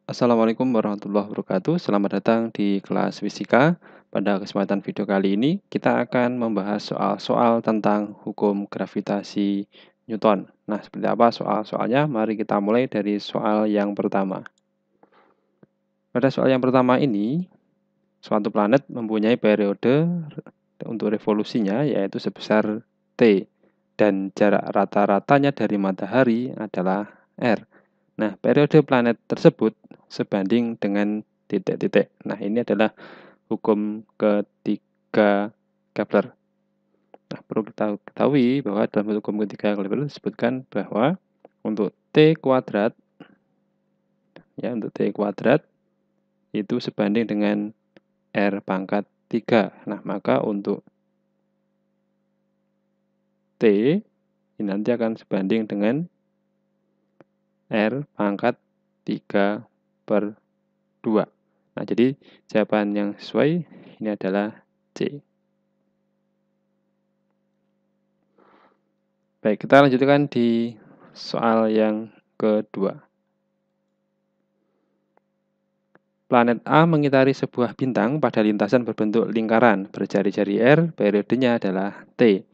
Assalamualaikum warahmatullahi wabarakatuh. Selamat datang di kelas fisika. Pada kesempatan video kali ini, kita akan membahas soal-soal tentang hukum gravitasi Newton. Nah, seperti apa soal-soalnya? Mari kita mulai dari soal yang pertama. Pada soal yang pertama ini, suatu planet mempunyai periode untuk revolusinya yaitu sebesar T dan jarak rata-ratanya dari matahari adalah R. Nah, periode planet tersebut sebanding dengan titik-titik. Nah, ini adalah hukum ketiga Kepler. Nah, perlu kita ketahui bahwa dalam hukum ketiga Kepler disebutkan bahwa untuk T kuadrat, untuk T kuadrat itu sebanding dengan R pangkat 3. Nah, maka untuk T ini nanti akan sebanding dengan R pangkat 3 per 2. Nah, jadi jawaban yang sesuai ini adalah C. Baik, kita lanjutkan di soal yang kedua. Planet A mengitari sebuah bintang pada lintasan berbentuk lingkaran berjari-jari R, periodenya adalah T.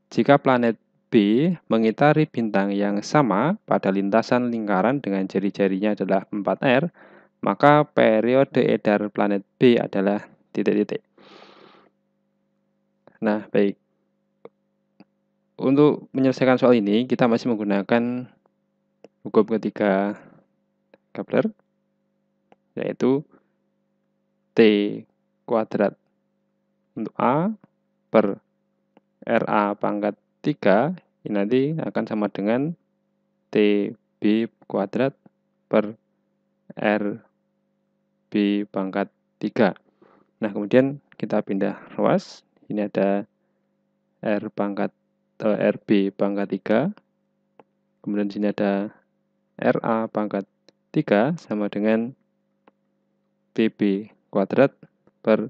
Jika planet B mengitari bintang yang sama pada lintasan lingkaran dengan jari-jarinya adalah 4R, maka periode edar planet B adalah titik-titik. Nah, baik. Untuk menyelesaikan soal ini, kita masih menggunakan hukum ketiga Kepler, yaitu T kuadrat untuk A per RA pangkat 3, ini nanti akan sama dengan TB kuadrat per RB pangkat 3. Nah, kemudian kita pindah ruas, ini ada RB pangkat 3, kemudian di sini ada RA pangkat 3 sama dengan TB kuadrat per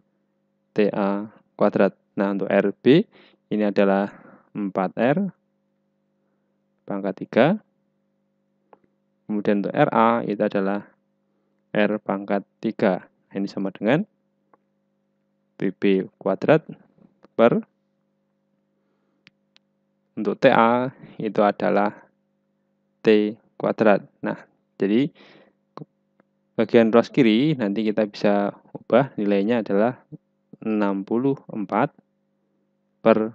TA kuadrat. Nah, untuk RB ini adalah 4R pangkat 3. Kemudian untuk RA itu adalah R pangkat 3. Ini sama dengan BB kuadrat per, untuk TA itu adalah T kuadrat. Nah, jadi bagian ruas kiri nanti kita bisa ubah nilainya adalah 64 per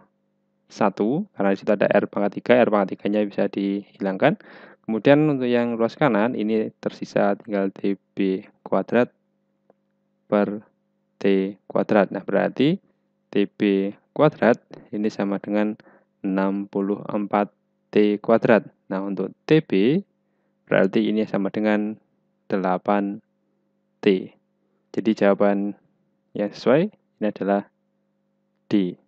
1, karena disitu ada R pangkat 3, R pangkat 3-nya bisa dihilangkan. Kemudian untuk yang ruas kanan ini tersisa tinggal TB kuadrat per T kuadrat. Nah, berarti TB kuadrat ini sama dengan 64 T kuadrat. Nah, untuk TB berarti ini sama dengan 8 T. Jadi jawaban yang sesuai ini adalah D.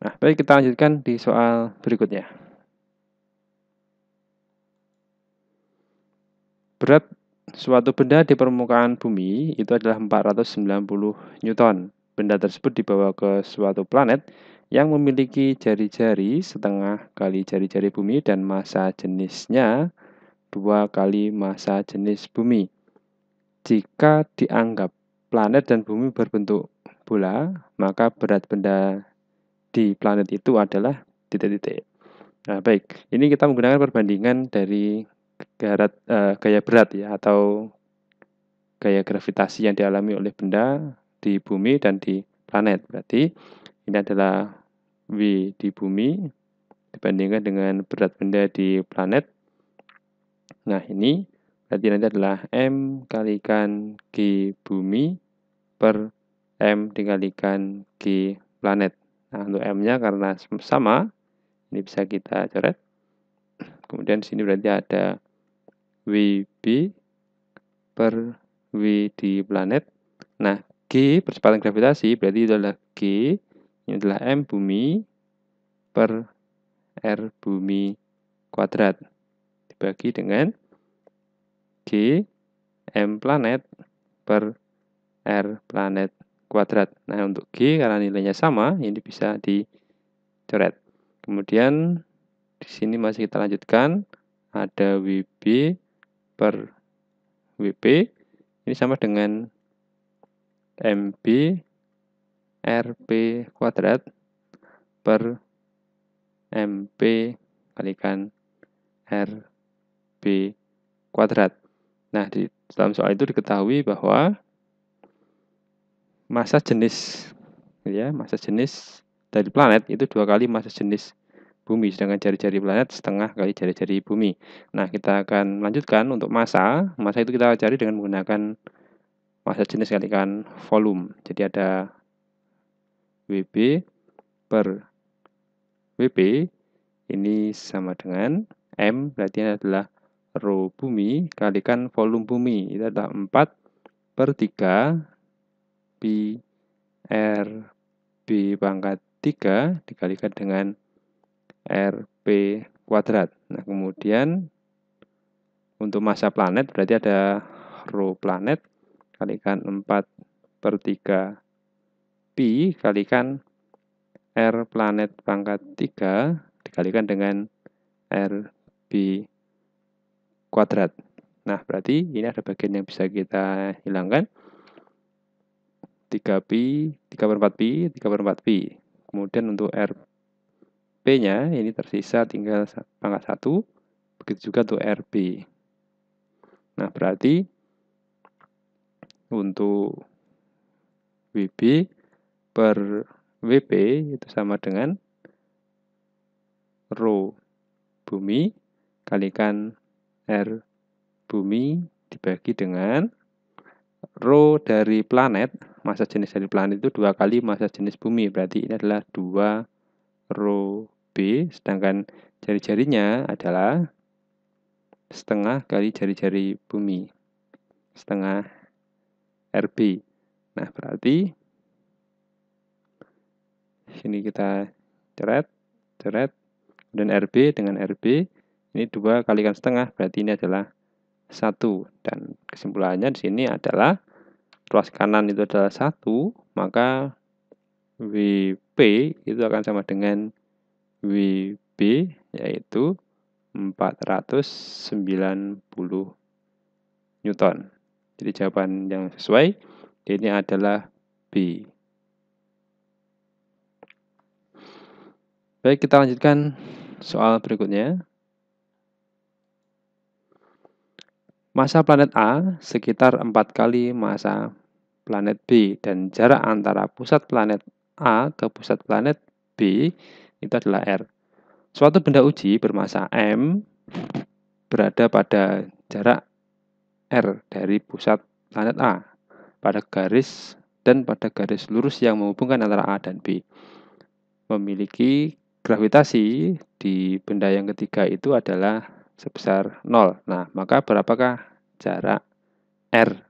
Nah, baik, kita lanjutkan di soal berikutnya. Berat suatu benda di permukaan bumi itu adalah 490 Newton. Benda tersebut dibawa ke suatu planet yang memiliki jari-jari setengah kali jari-jari bumi dan massa jenisnya 2 kali massa jenis bumi. Jika dianggap planet dan bumi berbentuk bola, maka berat benda di planet itu adalah titik-titik. Nah, baik, ini kita menggunakan perbandingan dari gaya berat ya, atau gaya gravitasi yang dialami oleh benda di bumi dan di planet. Berarti ini adalah V di bumi dibandingkan dengan berat benda di planet. Nah, ini berarti nanti adalah M kalikan G bumi per M dikalikan G planet. Nah, untuk M-nya karena sama, ini bisa kita coret. Kemudian di sini berarti ada WB per W di planet. Nah, G percepatan gravitasi berarti itu adalah G, ini adalah M bumi per R bumi kuadrat dibagi dengan G M planet per R planet kuadrat. Nah, untuk G karena nilainya sama, ini bisa dicoret. Kemudian di sini masih kita lanjutkan, ada WB per WP ini sama dengan MB RP kuadrat per MP kalikan RB kuadrat. Nah, di dalam soal itu diketahui bahwa massa jenis dari planet itu 2 kali massa jenis bumi, sedangkan jari-jari planet setengah kali jari-jari bumi. Nah, kita akan lanjutkan untuk massa. Massa itu kita cari dengan menggunakan massa jenis kalikan volume. Jadi ada WB per WP ini sama dengan M, berarti ini adalah rho bumi kalikan volume bumi. Itu adalah 4/3 pi RB pangkat 3 dikalikan dengan RP kuadrat. Nah, kemudian untuk massa planet berarti ada rho planet kalikan 4/3 pi kalikan R planet pangkat 3 dikalikan dengan RB kuadrat. Nah, berarti ini ada bagian yang bisa kita hilangkan. 3/4 pi. Kemudian untuk RP-nya ini tersisa tinggal pangkat 1. Begitu juga untuk RB. Nah, berarti untuk WB per WP itu sama dengan rho bumi kalikan R bumi dibagi dengan rho dari planet, massa jenis dari planet itu 2 kali massa jenis bumi, berarti ini adalah 2 rho B, sedangkan jari-jarinya adalah setengah kali jari-jari bumi, setengah RB. Nah, berarti sini kita coret, dan RB dengan RB ini 2 kalikan setengah, berarti ini adalah 1. Dan kesimpulannya di sini adalah ruas kanan itu adalah 1, maka WP itu akan sama dengan WB, yaitu 490 Newton. Jadi jawaban yang sesuai ini adalah B. Baik, kita lanjutkan soal berikutnya. Massa planet A sekitar 4 kali massa planet B dan jarak antara pusat planet A ke pusat planet B itu adalah R. Suatu benda uji bermassa M berada pada jarak R dari pusat planet A pada garis lurus yang menghubungkan antara A dan B. Memiliki gravitasi di benda yang ketiga itu adalah sebesar 0. Nah, maka berapakah jarak R?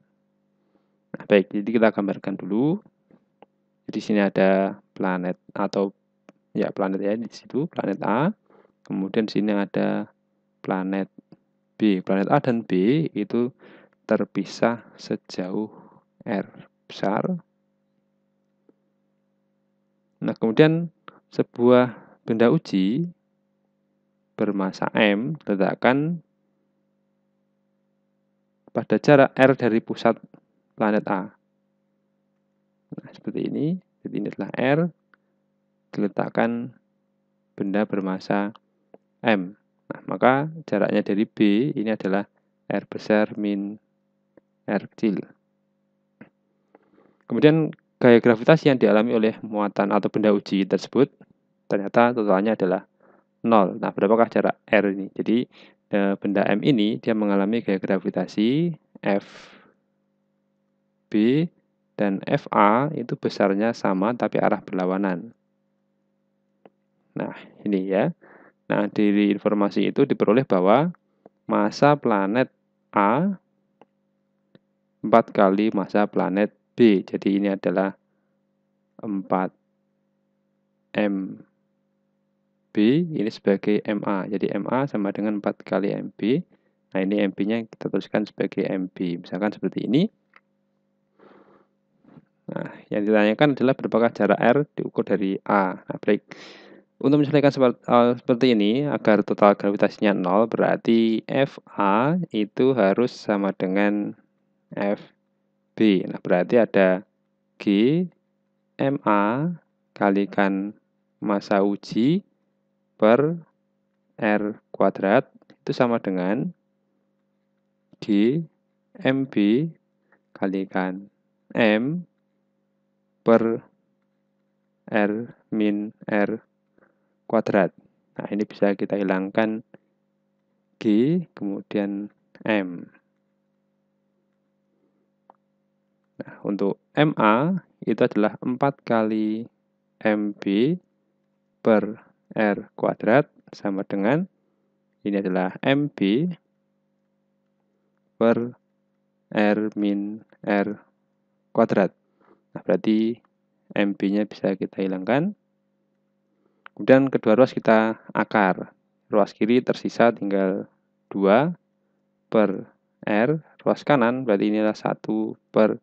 Nah, baik, jadi kita gambarkan dulu. Di sini ada planet atau planet ya di situ, planet A. Kemudian di sini ada planet B. Planet A dan B itu terpisah sejauh R besar. Nah, kemudian sebuah benda uji bermassa M diletakkan pada jarak R dari pusat planet A. Nah, seperti ini. Jadi ini adalah R, diletakkan benda bermassa M. Nah, maka jaraknya dari B ini adalah R besar min R kecil. Kemudian gaya gravitasi yang dialami oleh muatan atau benda uji tersebut ternyata totalnya adalah 0. Nah, berapakah jarak R ini? Jadi benda M ini dia mengalami gaya gravitasi FB dan FA itu besarnya sama tapi arah berlawanan. Nah, ini ya. Nah, dari informasi itu diperoleh bahwa massa planet A 4 kali massa planet B. Jadi ini adalah 4 MB ini sebagai MA. Jadi MA sama dengan 4 kali MB. Nah, ini MB-nya kita tuliskan sebagai MB. Misalkan seperti ini. Nah, yang ditanyakan adalah berapakah jarak R diukur dari A. Nah, baik. Untuk menyesuaikan seperti ini, agar total gravitasinya 0, berarti Fa itu harus sama dengan Fb. Nah, berarti ada G Ma kalikan massa uji per R kuadrat itu sama dengan G Mb kalikan M per R min R kuadrat. Nah, ini bisa kita hilangkan G, kemudian M. Nah, untuk MA itu adalah 4 kali MB per R kuadrat sama dengan, ini adalah MB per R min R kuadrat. Nah, berarti MB-nya bisa kita hilangkan. Kemudian kedua ruas kita akar. Ruas kiri tersisa tinggal 2 per R. Ruas kanan berarti inilah 1 per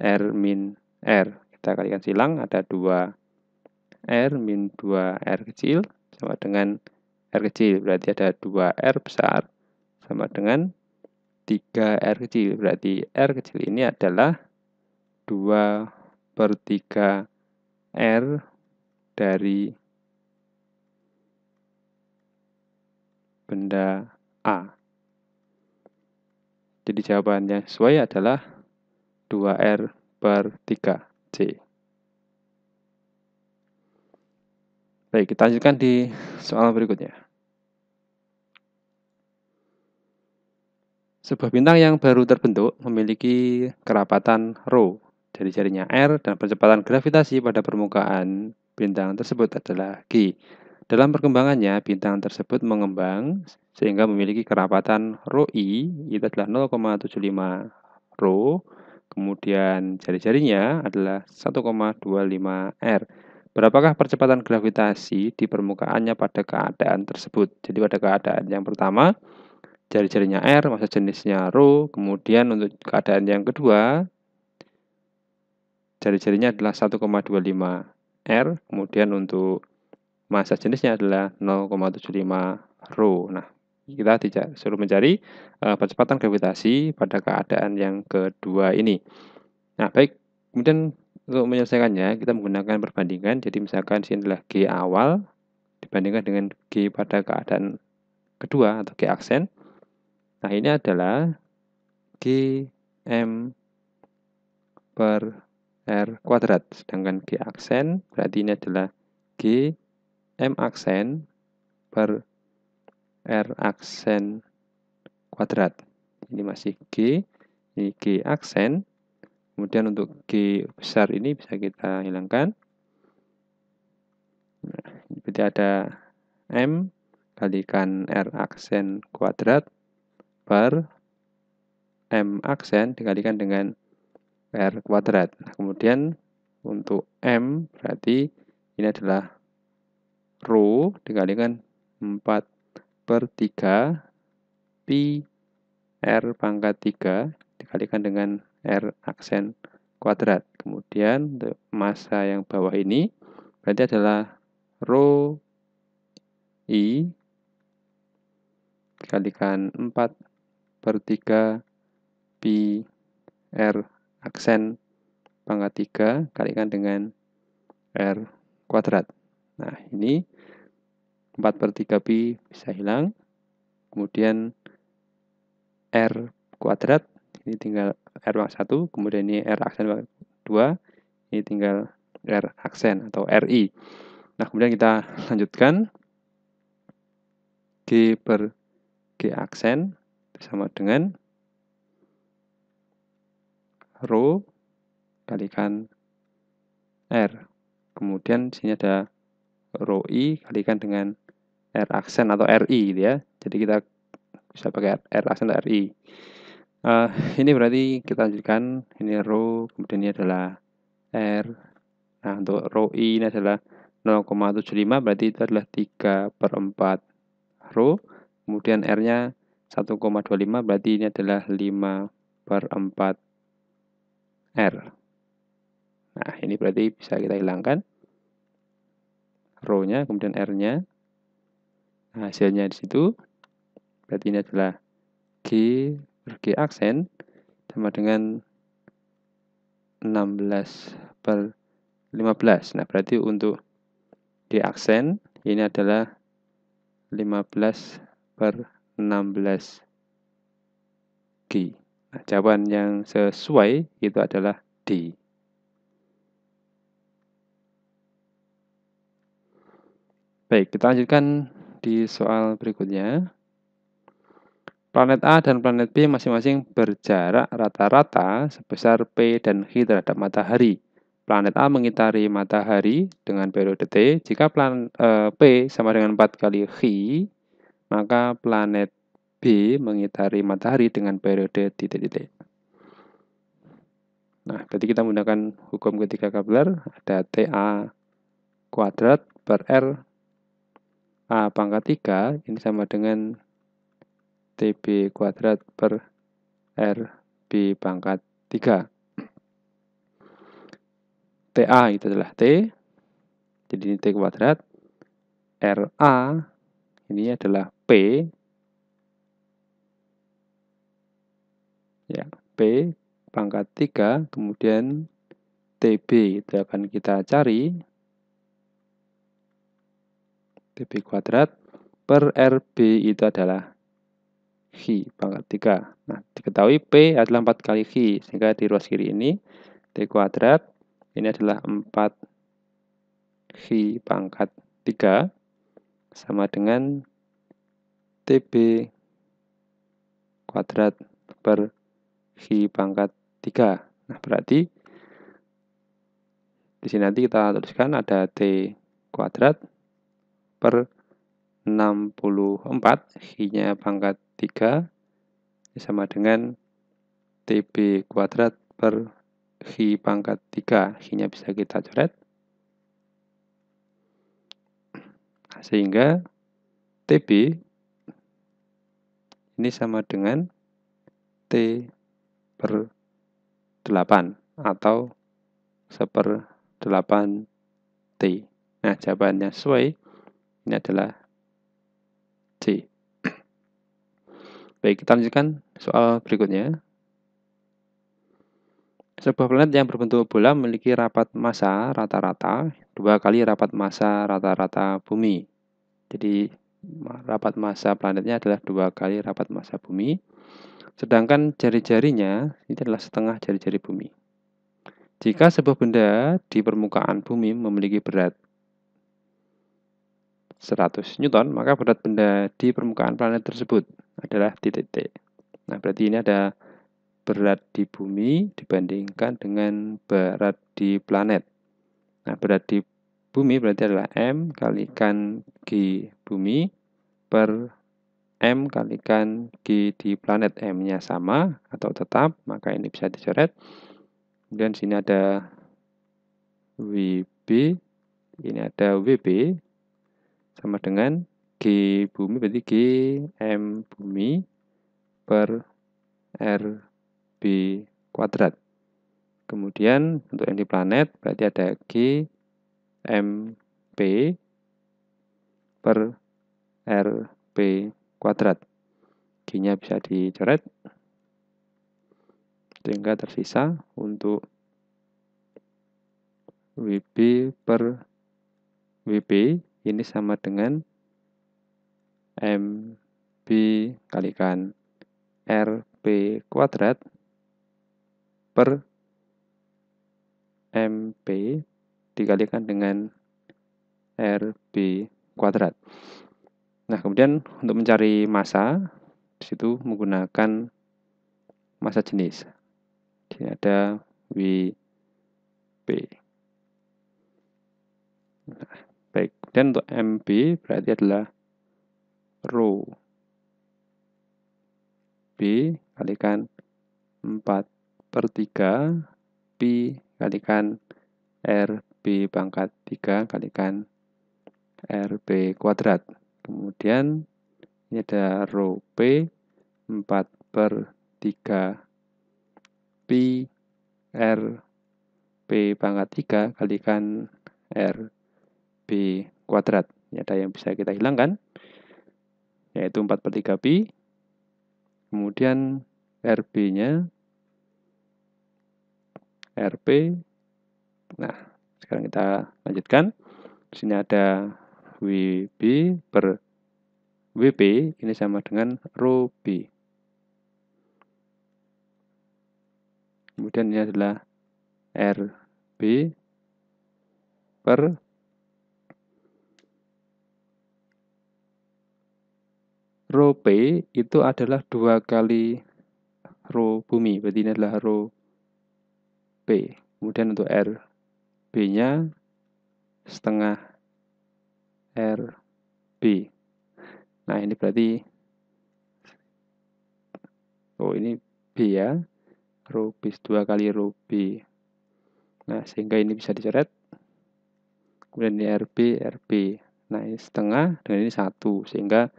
R min R. Kita kalikan silang, ada 2 R min 2 R kecil sama dengan R kecil. Berarti ada 2 R besar sama dengan 3 R kecil. Berarti R kecil ini adalah 2 per 3 R dari benda A. Jadi jawabannya sesuai adalah 2R per 3C. Baik, kita lanjutkan di soal berikutnya. Sebuah bintang yang baru terbentuk memiliki kerapatan ρ dari jarinya R dan percepatan gravitasi pada permukaan bintang tersebut adalah G. Dalam perkembangannya, bintang tersebut mengembang sehingga memiliki kerapatan ρi itu adalah 0,75 ρ, kemudian jari-jarinya adalah 1,25 R. Berapakah percepatan gravitasi di permukaannya pada keadaan tersebut? Jadi pada keadaan yang pertama, jari-jarinya R, massa jenisnya ρ, kemudian untuk keadaan yang kedua, jari-jarinya adalah 1,25 R, kemudian untuk massa jenisnya adalah 0,75 ρ. Nah, kita disuruh mencari percepatan gravitasi pada keadaan yang kedua ini. Nah, baik, kemudian untuk menyelesaikannya, kita menggunakan perbandingan. Jadi misalkan sini adalah G awal dibandingkan dengan G pada keadaan kedua atau G aksen. Nah, ini adalah G M per R kuadrat. Sedangkan G aksen berarti ini adalah G M aksen per R aksen kuadrat. Ini masih G, ini G aksen. Kemudian untuk G besar ini bisa kita hilangkan. Nah, berarti ada M kalikan R aksen kuadrat per M aksen dikalikan dengan R kuadrat. Nah, kemudian untuk M berarti ini adalah ρ dikalikan 4 per 3 pi R pangkat 3 dikalikan dengan R aksen kuadrat. Kemudian untuk massa yang bawah ini berarti adalah ρ I dikalikan 4 per 3 pi R aksen pangkat 3 kalikan dengan R kuadrat. Nah, ini 4 per 3 pi bisa hilang. Kemudian R kuadrat, ini tinggal R pangkat 1, kemudian ini R aksen pangkat 2, ini tinggal R aksen atau RI. Nah, kemudian kita lanjutkan. G per G aksen sama dengan ρ kalikan R. Kemudian sini ada ρi kalikan dengan R aksen atau RI gitu ya. Jadi kita bisa pakai R aksen atau RI. Ini berarti kita lanjutkan. Ini ρ, kemudian ini adalah R. Nah, untuk ρi ini adalah 0,75, berarti itu adalah 3 per 4 ρ. Kemudian R-nya 1,25, berarti ini adalah 5 per 4 R. Nah, ini berarti bisa kita hilangkan. rho-nya, kemudian R-nya. Nah, hasilnya di situ. Berarti ini adalah G per G aksen sama dengan 16 per 15. Nah, berarti untuk G aksen ini adalah 15 per 16 G. Nah, jawaban yang sesuai itu adalah D. Baik, kita lanjutkan di soal berikutnya. Planet A dan planet B masing-masing berjarak rata-rata sebesar P dan H terhadap matahari. Planet A mengitari matahari dengan periode T. Jika P sama dengan 4 kali H, maka planet B mengitari matahari dengan periode titik-titik. Nah, berarti kita menggunakan hukum ketiga Kepler, ada TA kuadrat per R A pangkat 3, ini sama dengan TB kuadrat per RB pangkat 3. TA itu adalah T, jadi ini T kuadrat. RA ini adalah P, ya, P pangkat 3, kemudian TB itu akan kita cari, TB kuadrat per RB itu adalah H pangkat 3. Nah, diketahui P adalah 4 kali H, sehingga di ruas kiri ini T kuadrat ini adalah 4 H pangkat 3 sama dengan TB kuadrat per H pangkat 3. Nah, berarti di sini nanti kita tuliskan ada T kuadrat per 64, H-nya pangkat 3, sama dengan TB kuadrat per H pangkat 3. H-nya bisa kita coret. Sehingga TB ini sama dengan T per 8 atau 1/8 T. Nah, jawabannya sesuai. Ini adalah C. Baik, kita lanjutkan soal berikutnya. Sebuah planet yang berbentuk bola memiliki rapat massa rata-rata 2 kali rapat massa rata-rata bumi. Jadi, rapat massa planetnya adalah 2 kali rapat massa bumi. Sedangkan jari-jarinya ini adalah setengah jari-jari bumi. Jika sebuah benda di permukaan bumi memiliki berat 100 Newton, maka berat benda di permukaan planet tersebut adalah titik-titik. Nah, berarti ini ada berat di bumi dibandingkan dengan berat di planet. Nah, berat di bumi berarti adalah M kalikan G bumi per M kalikan G di planet. M-nya sama atau tetap, maka ini bisa dicoret. Kemudian sini ada WB, ini ada WB, sama dengan G bumi berarti G M bumi per RB kuadrat. Kemudian untuk yang di planet berarti ada G MP per RP kuadrat. G-nya bisa dicoret sehingga tersisa untuk WB per WB ini sama dengan MB kalikan RP kuadrat per MP dikalikan dengan RB kuadrat. Nah, kemudian untuk mencari massa di situ menggunakan massa jenis. Di sini ada WP. Nah, baik. Dan untuk MB berarti adalah rho B kalikan 4/3 Pi kalikan RB pangkat 3 kalikan RB kuadrat. Kemudian ini ada rho P 4/3 Pi RP pangkat 3 kalikan RB kuadrat. Ini ada yang bisa kita hilangkan, yaitu 4/3 pi. Kemudian RB-nya, RP. Nah, sekarang kita lanjutkan. Di sini ada WB per WP, ini sama dengan rho B. Kemudian ini adalah RB per rho P, itu adalah 2 kali rho bumi, berarti ini adalah rho P. Kemudian untuk RB-nya setengah RB. Nah, ini berarti, oh ini B ya, rho B 2 kali rho B. Nah, sehingga ini bisa dicoret. Kemudian ini RB. Nah, ini setengah dan ini 1, sehingga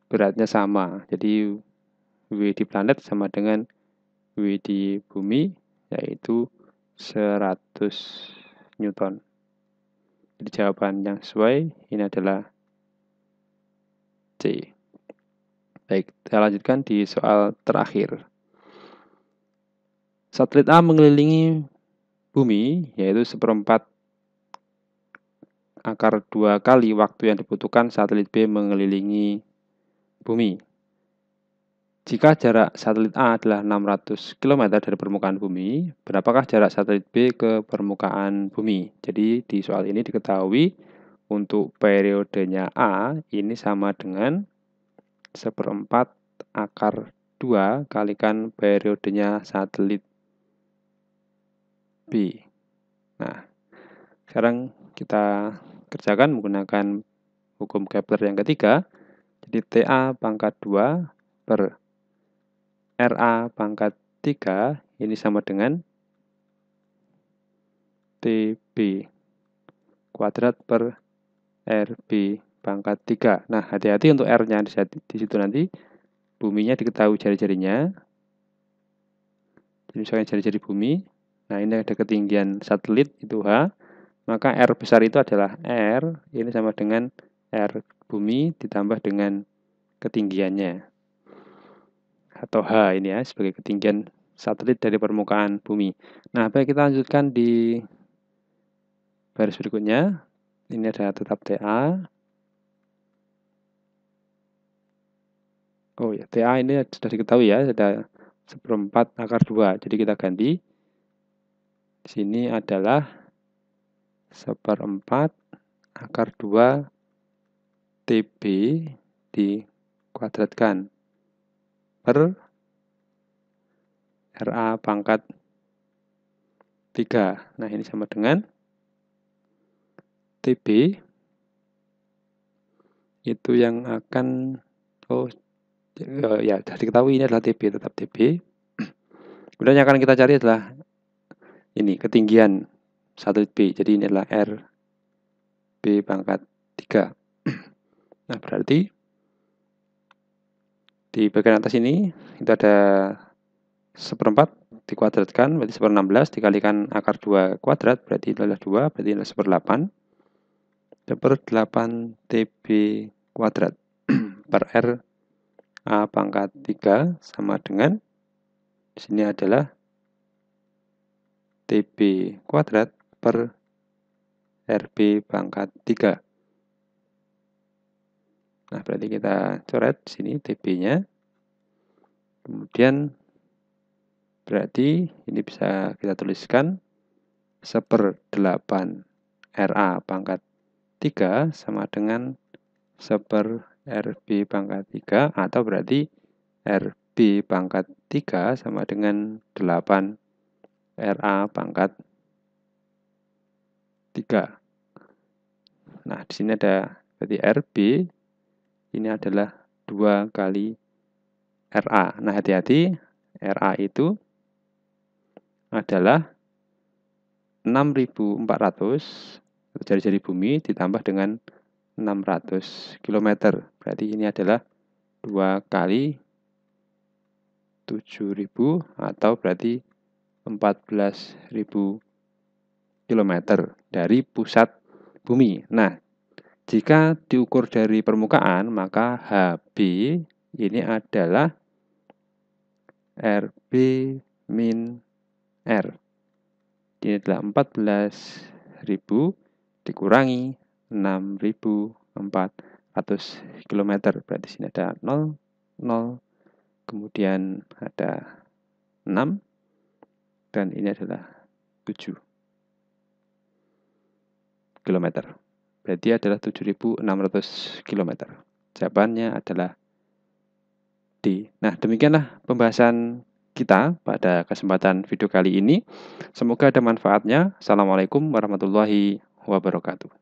beratnya sama. Jadi W di planet sama dengan W di bumi, yaitu 100 Newton. Jadi jawaban yang sesuai ini adalah C. Baik, kita lanjutkan di soal terakhir. Satelit A mengelilingi bumi, yaitu 1/4 akar 2 kali waktu yang dibutuhkan satelit B mengelilingi bumi. Jika jarak satelit A adalah 600 km dari permukaan bumi, berapakah jarak satelit B ke permukaan bumi? Jadi di soal ini diketahui untuk periodenya A ini sama dengan 1/4 akar 2 kalikan periodenya satelit B. Nah, sekarang kita kerjakan menggunakan hukum Kepler yang ketiga. Jadi TA pangkat 2 per RA pangkat 3 ini sama dengan TB kuadrat per RB pangkat 3. Nah, hati-hati untuk R-nya di situ nanti. Buminya diketahui jari-jarinya. Jadi misalnya jari-jari bumi. Nah, ini ada ketinggian satelit itu H. Maka R besar itu adalah R. Ini sama dengan R bumi ditambah dengan ketinggiannya. Atau H ini ya, sebagai ketinggian satelit dari permukaan bumi. Nah, baik, kita lanjutkan di baris berikutnya. Ini ada tetap TA. Oh ya, TA ini sudah diketahui ya, ada 1/4 akar 2. Jadi kita ganti. Di sini adalah 1/4 akar 2 TB dikuadratkan per RA pangkat 3. Nah, ini sama dengan TB itu yang akan, ya sudah diketahui ini adalah TB, tetap TB. Kemudian yang akan kita cari adalah ini ketinggian satelit B. Jadi ini adalah RB pangkat 3. Nah, berarti di bagian atas ini itu ada 1/4 dikuadratkan, berarti 1/16 dikalikan akar 2 kuadrat, berarti itu adalah 2, berarti adalah 1/8. Per 8 TB kuadrat per R A pangkat 3 sama dengan, di sini adalah TB kuadrat per RB pangkat 3. Nah, berarti kita coret sini TB-nya. Kemudian berarti ini bisa kita tuliskan 1/8 RA pangkat 3 sama dengan 1/RB pangkat 3, atau berarti RB pangkat 3 sama dengan 8 RA pangkat 3. Nah, di sini ada berarti RB ini adalah 2 kali RA. Nah, hati-hati, RA itu adalah 6.400 jari-jari bumi ditambah dengan 600 km. Berarti ini adalah 2 kali 7.000 atau berarti 14.000 km dari pusat bumi. Nah, Jika diukur dari permukaan, maka HB ini adalah RB min R. Ini adalah 14.000 dikurangi 6.400 km. Berarti sini ada 0, 0, kemudian ada 6, dan ini adalah 7 km. Berarti adalah 7.600 km. Jawabannya adalah D. Nah, demikianlah pembahasan kita pada kesempatan video kali ini. Semoga ada manfaatnya. Assalamualaikum warahmatullahi wabarakatuh.